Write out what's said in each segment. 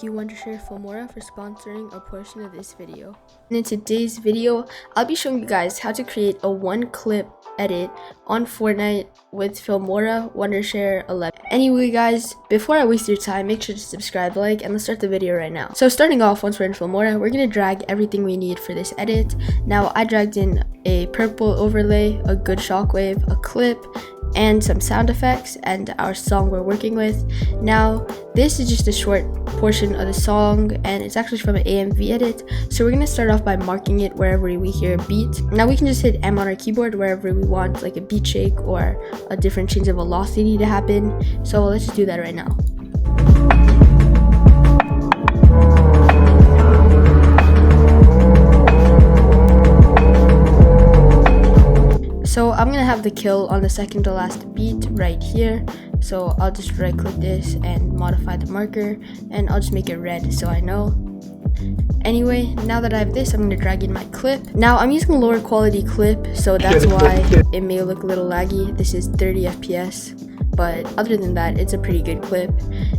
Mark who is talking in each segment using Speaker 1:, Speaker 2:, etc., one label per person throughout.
Speaker 1: Thank you Wondershare Filmora for sponsoring a portion of this video. In today's video, I'll be showing you guys how to create a one-clip edit on Fortnite with Filmora Wondershare 11. Anyway guys, before I waste your time, make sure to subscribe, like, and let's start the video right now. So starting off, once we're in Filmora, we're going to drag everything we need for this edit. Now I dragged in a purple overlay, a good shockwave, a clip, and some sound effects and our song we're working with. Now this is just a short portion of the song and it's actually from an AMV edit, so we're going to start off by marking it wherever we hear a beat. Now we can just hit M on our keyboard wherever we want like a beat shake or a different change of velocity to happen, so let's just do that right now. So I'm gonna have the kill on the second to last beat right here. So I'll just right click this and modify the marker, and I'll just make it red so I know. Anyway, now that I have this, I'm gonna drag in my clip. Now I'm using a lower quality clip, so that's why it may look a little laggy. This is 30 FPS, but other than that, it's a pretty good clip.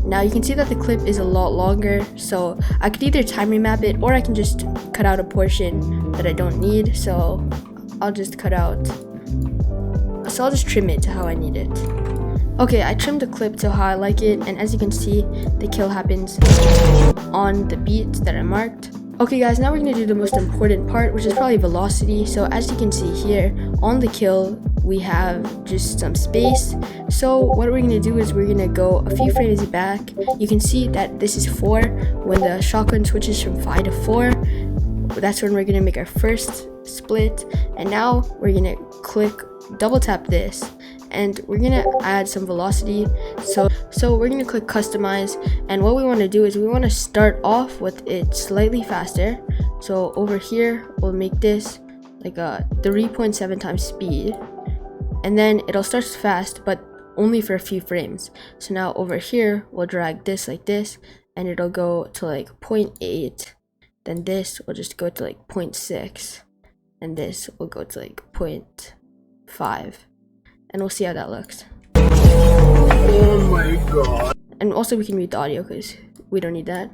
Speaker 1: Now you can see that the clip is a lot longer, so I could either time remap it or I can just cut out a portion that I don't need. So I'll just I'll just trim it to how I need it. Okay, I trimmed the clip to how I like it, and as you can see, the kill happens on the beat that I marked. Okay guys, now we're going to do the most important part, which is probably velocity. So as you can see here, on the kill, we have just some space. So what we're going to do is we're going to go a few frames back. You can see that this is 4. When the shotgun switches from 5 to 4, that's when we're going to make our first split. And now we're going to double tap this, and we're gonna add some velocity. So we're gonna click customize, and what we want to do is we want to start off with it slightly faster. So over here we'll make this like a 3.7 times speed, and then it'll start fast but only for a few frames. So now over here we'll drag this like this, and it'll go to like 0.8, then this will just go to like 0.6, and this will go to like 0.5, and we'll see how that looks.
Speaker 2: Oh my god.
Speaker 1: And also we can mute the audio because we don't need that.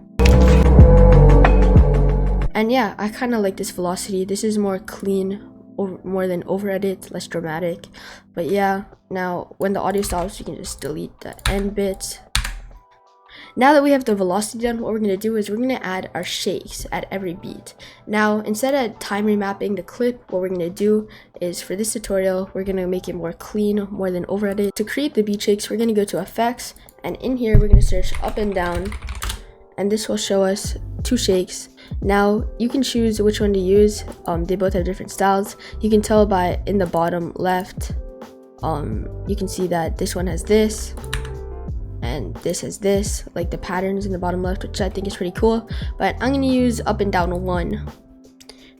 Speaker 1: And yeah, I kind of like this velocity. This is more clean, more than over edit, less dramatic. But yeah, now when the audio stops, you can just delete the end bits. Now that we have the velocity done, what we're going to do is we're going to add our shakes at every beat. Now, instead of time remapping the clip, what we're going to do is for this tutorial, we're going to make it more clean, more than over edit. To create the beat shakes, we're going to go to effects, and in here, we're going to search up and down, and this will show us 2 shakes. Now, you can choose which one to use. They both have different styles. You can tell by in the bottom left, you can see that this one has this, and this has this, like the patterns in the bottom left, which I think is pretty cool. But I'm going to use up and down 1.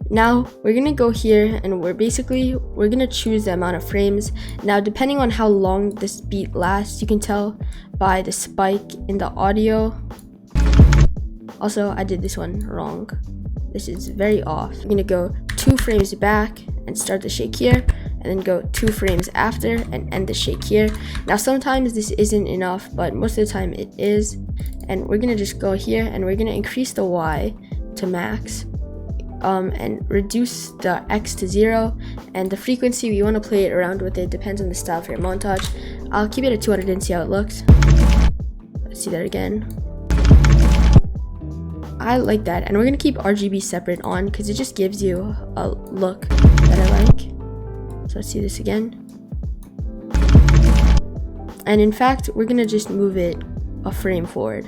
Speaker 1: Now we're going to go here, and we're going to choose the amount of frames. Now depending on how long this beat lasts, you can tell by the spike in the audio. Also, I did this one wrong. This is very off. I'm going to go 2 frames back and start the shake here, and then go 2 frames after and end the shake here. Now sometimes this isn't enough, but most of the time it is. And we're gonna just go here, and we're gonna increase the Y to max, and reduce the X to 0, and the frequency we want to play it around with. It depends on the style for your montage. I'll keep it at 200 and see how it looks. Let's see that again. I like that, and we're gonna keep RGB separate on because it just gives you a look that I like. So let's see this again. And in fact, we're gonna just move it a frame forward.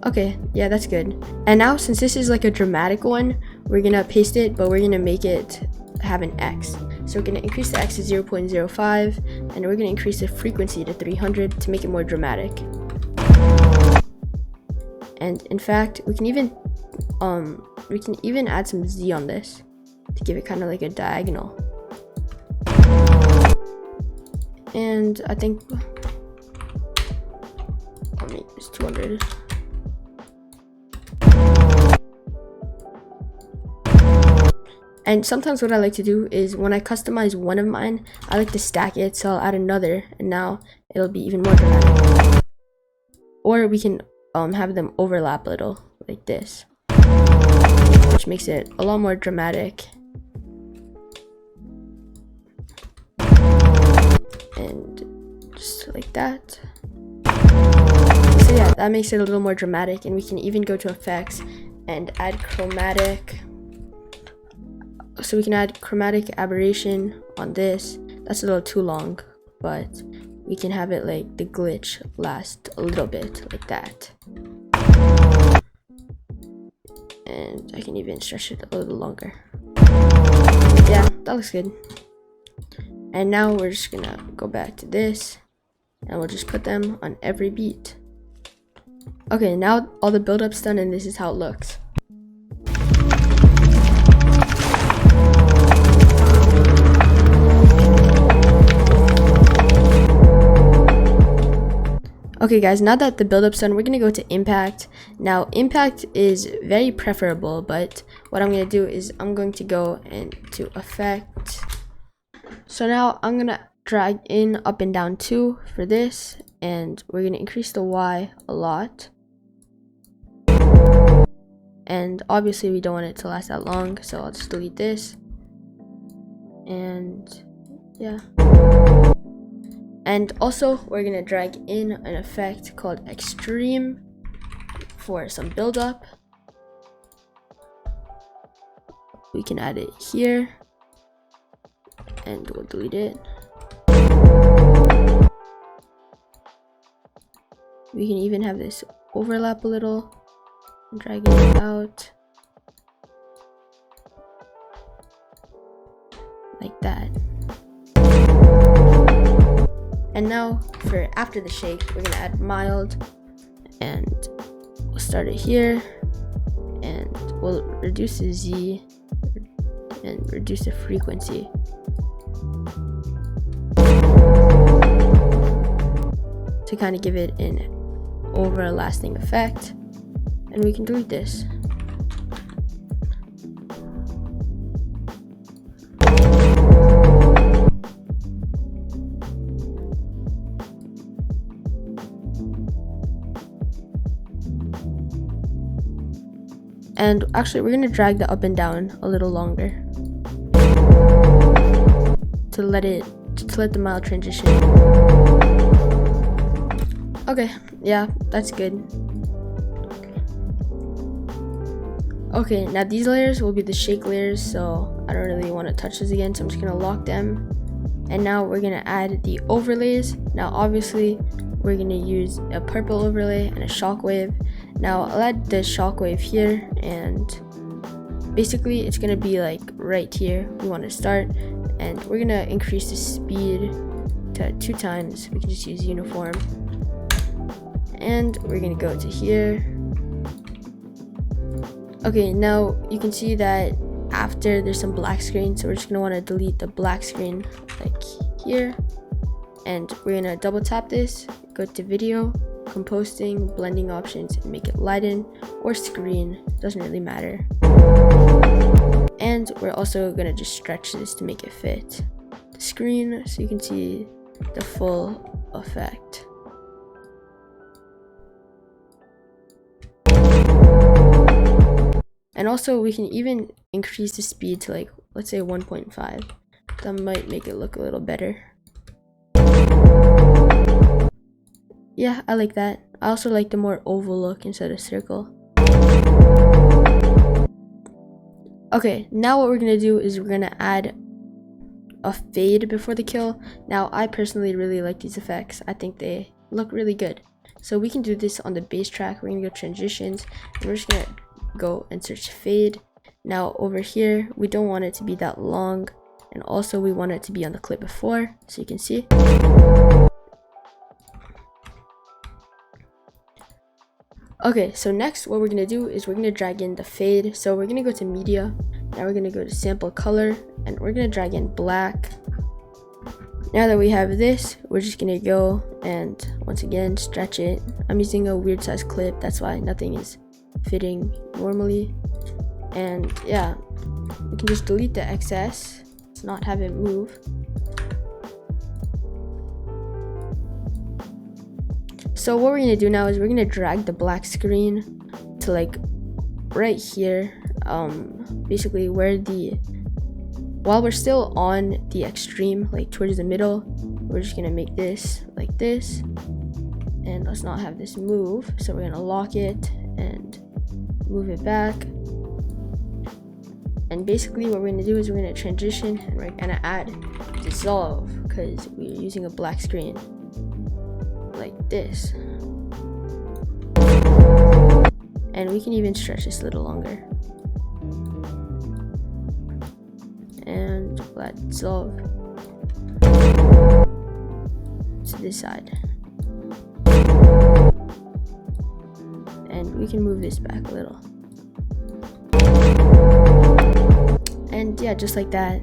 Speaker 1: Okay, yeah, that's good. And now since this is like a dramatic one, we're gonna paste it, but we're gonna make it have an X. So we're gonna increase the X to 0.05, and we're gonna increase the frequency to 300 to make it more dramatic. And in fact, we can even add some Z on this to give it kind of like a diagonal. And I think it's 200. And sometimes what I like to do is when I customize one of mine, I like to stack it, so I'll add another, and now it'll be even more dramatic. or we can have them overlap a little like this, which makes it a lot more dramatic. And just like that. So yeah, that makes it a little more dramatic, and we can even go to effects and add chromatic. So we can add chromatic aberration on this. That's a little too long, but we can have it like the glitch last a little bit like that. And I can even stretch it a little longer. Yeah, that looks good. And now we're just gonna go back to this, and we'll just put them on every beat. Okay, now all the build-up's done, and this is how it looks. Okay guys, now that the build-up's done, we're gonna go to impact. Now impact is very preferable, but what I'm gonna do is I'm going to go into effect. So now I'm gonna drag in up and down 2 for this, and we're gonna increase the Y a lot. And obviously we don't want it to last that long, so I'll just delete this. And yeah. And also we're gonna drag in an effect called extreme for some build-up. We can add it here, and we'll delete it. We can even have this overlap a little, drag it out like that. And now for after the shake, we're gonna add mild, and we'll start it here, and we'll reduce the Z and reduce the frequency. To kind of give it an overlasting effect, and we can delete this. And actually, we're gonna drag the up and down a little longer to let the mild transition. Okay, yeah, that's good. Okay, now these layers will be the shake layers, so I don't really want to touch this again, so I'm just gonna lock them. And now we're gonna add the overlays. Now obviously we're gonna use a purple overlay and a shockwave. Now I'll add the shockwave here, and basically it's gonna be like right here we want to start, and we're gonna increase the speed to 2 times. We can just use uniform, and we're gonna go to here. Okay, now you can see that after there's some black screen, so we're just gonna want to delete the black screen like here, and we're gonna double tap this, go to video, composting, blending options, and make it lighten or screen, doesn't really matter. And we're also gonna just stretch this to make it fit the screen so you can see the full effect. And also we can even increase the speed to like, let's say 1.5. That might make it look a little better. Yeah, I like that. I also like the more oval look instead of circle. Okay, now what we're gonna do is we're gonna add a fade before the kill. Now I personally really like these effects. I think they look really good. So we can do this on the bass track. We're gonna go transitions, and we're just gonna go and search fade. Now over here we don't want it to be that long, and also we want it to be on the clip before, so you can see. Okay, so next what we're gonna do is we're gonna drag in the fade. So we're gonna go to media, now we're gonna go to sample color, and we're gonna drag in black. Now that we have this, we're just gonna go and once again stretch it. I'm using a weird size clip, that's why nothing is fitting normally. And yeah, we can just delete the excess to not have it move. So what we're gonna do now is we're gonna drag the black screen to like right here, basically where while we're still on the extreme, like towards the middle, we're just gonna make this like this, and let's not have this move. So we're gonna lock it and move it back. And basically what we're gonna do is we're gonna transition and we're gonna add dissolve because we're using a black screen like this. And we can even stretch this a little longer. And let dissolve to this side. And we can move this back a little. And yeah, just like that.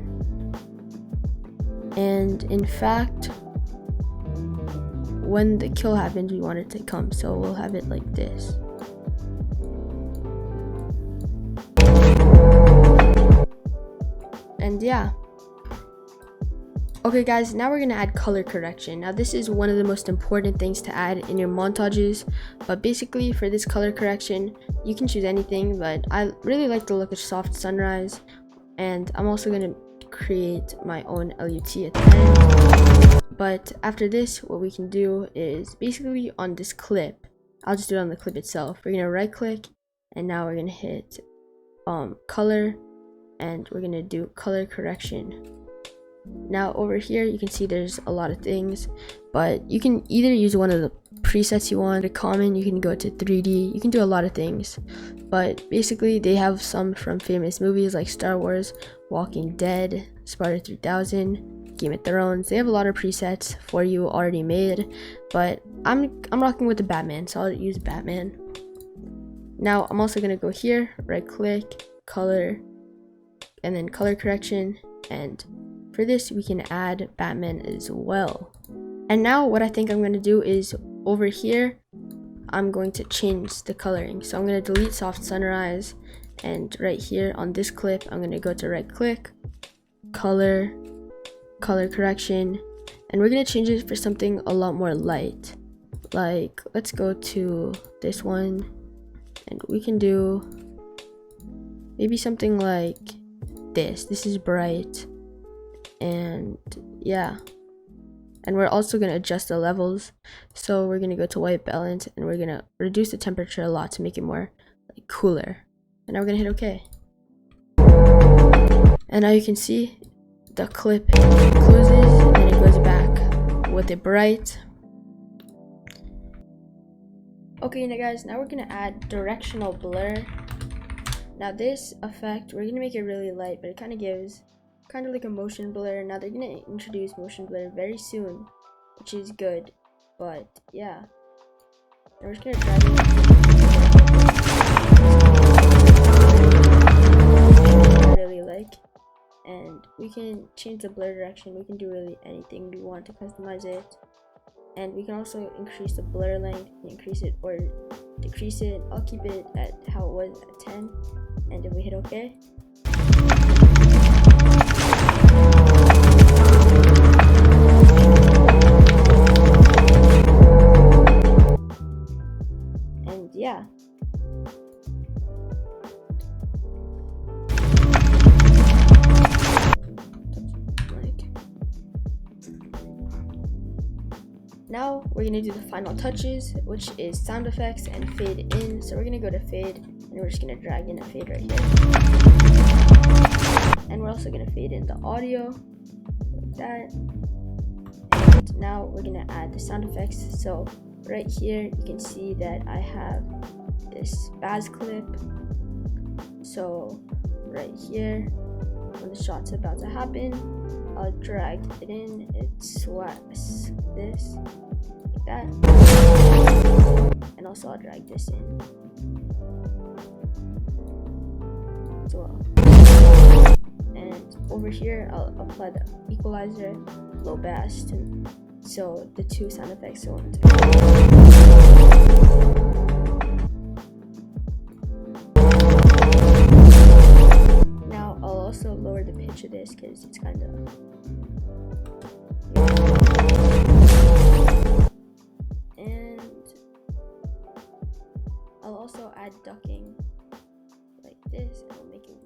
Speaker 1: And in fact, when the kill happens, we want it to come, so we'll have it like this. And yeah. Okay guys, now we're gonna add color correction. Now this is one of the most important things to add in your montages, but basically for this color correction, you can choose anything, but I really like the look of soft sunrise, and I'm also gonna create my own LUT at the end. But after this, what we can do is basically on this clip, I'll just do it on the clip itself. We're gonna right click, and now we're gonna hit color, and we're gonna do color correction. Now over here you can see there's a lot of things, but you can either use one of the presets you want. The common, you can go to 3D, you can do a lot of things, but basically they have some from famous movies like Star Wars, Walking Dead, Sparta 3000, Game of Thrones. They have a lot of presets for you already made, but I'm rocking with the Batman, so I'll use Batman. Now I'm also gonna go here, right click, color, and then color correction, and for this we can add Batman as well. And now what I think I'm going to do is over here I'm going to change the coloring. So I'm going to delete soft sunrise, and right here on this clip I'm going to go to right click, color correction, and we're going to change it for something a lot more light. Like let's go to this one, and we can do maybe something like this. This is bright. And yeah, and we're also going to adjust the levels. So we're going to go to white balance, and we're going to reduce the temperature a lot to make it more like cooler. And now we're going to hit OK. And now you can see the clip closes and then it goes back with it bright. Okay, now guys, now we're going to add directional blur. Now this effect, we're going to make it really light, but it kind of gives like a motion blur. Now they're gonna introduce motion blur very soon, which is good, but yeah, we're just gonna try it. I really like, and we can change the blur direction. We can do really anything we want to customize it, and we can also increase the blur length, increase it or decrease it. I'll keep it at how it was at 10, and if we hit OK, and yeah. Now we're gonna do the final touches, which is sound effects and fade in. So we're gonna go to fade, and we're just gonna drag in a fade right here. And we're also gonna fade in the audio like that. And now we're gonna add the sound effects. So right here you can see that I have this Baz clip. So right here, when the shot's about to happen, I'll drag it in. It swaps this like that, and also I'll drag this in as well. And over here I'll apply the equalizer, low bass, so the two sound effects go into. Now I'll also lower the pitch of this because it's kind of, and I'll also add ducking like this, and we'll make it